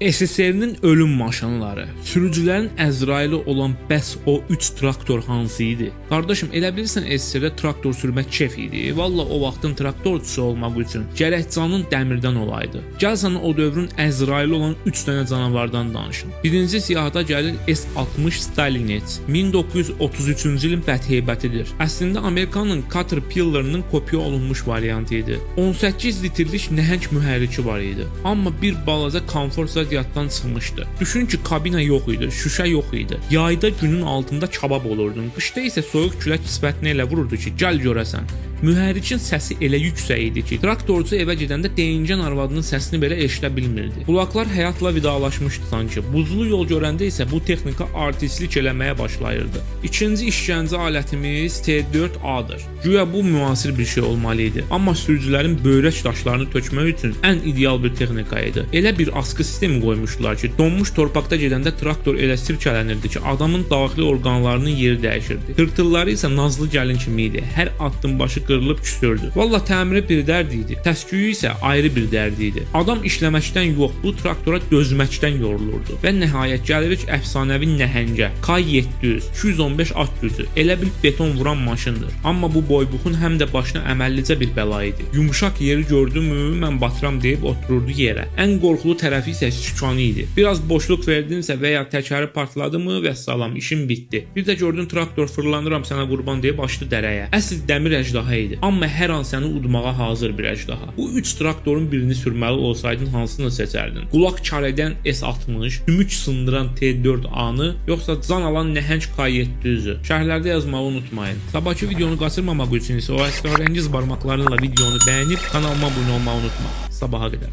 SSR'nin ölüm maşınları, sürücülərin Əzraili olan bəs o 3 traktor hansı idi? Qardaşım, elə bilirsən SSR-də traktor sürmək keyf idi. Valla o vaxtın traktorçusu olmaq üçün gərək canın dəmirdən olaydı. Gəl sana o dövrün Əzraili olan 3 dənə canavardan danışım. Birinci siyahıda gəlir S-60 Stalinets. 1933-cü ilin bədheybətidir. Əslində Amerikanın Caterpillar'ının kopya olunmuş variantı idi. 18 litrlik nəhəng mühərriki var idi. Amma bir balaca konfor yaddan çıxmışdı. Düşün ki, kabina yox idi, şüşə yox idi. Yayda günün altında kabab olurdun. Qışda isə soyuq külək sifətinə elə vururdu ki, gəl görəsən. Mühərrikin səsi elə yüksək idi ki, traktorcu evə gedəndə deyingən arvadının səsini belə eşidə bilmirdi. Qulaqlar həyatla vidalaşmışdı sanki. Buzlu yol görəndə isə bu texnika artistlik eləməyə başlayırdı. İkinci işgəncə alətimiz T4A-dır. Güya bu müasir bir şey olmalı idi. Amma sürücülərin böyrək daşlarını tökmək üçün ən ideal bir texnika idi. Elə bir askı sistemi qoymuşdular ki, donmuş torpaqda gedəndə traktor elə sirkələnirdi ki, adamın daxili orqanlarının yeri dəyişirdi. Tırtılları isə nazlı gəlin kimi idi. Hər addım başı qırılıb küsürdü. Valla təmiri bir dərd idi. Təsküyü isə ayrı bir dərd idi. Adam işləməkdən yox, bu traktora dözməkdən yorulurdu. Və nəhayət gəlirik əfsanəvi nəhəngə. K700 215 at gücü. Elə bil beton vuran maşındır. Amma bu boybuxun həm də başına əməllicə bir bəla idi. Yumşaq yeri gördümü mən batıram deyib otururdu yerə. Ən qorxulu tərəfi isə sükanı idi. Biraz boşluq verdinsə və ya təkəri partladı mı və salam, işin bitdi. Bir də gördün traktor fırlanıram sənə qurban deyib açdı dərəyə. Əsl dəmir əjdaha idi. Amma hər an səni udmağa hazır bir əjdaha. Bu 3 traktorun birini sürməli olsaydın hansını seçərdin? Qulaq kar edən S60, sümük sındıran T4A-nı, yoxsa can alan nəhəng K700-ü? Şərhlərdə yazmağı unutmayın. Sabahki videonu qaçırmamaq üçün isə o əsrarəngiz barmaqlarınla videonu bəyənib kanalıma abunə olmağı unutma. Sabaha qədər.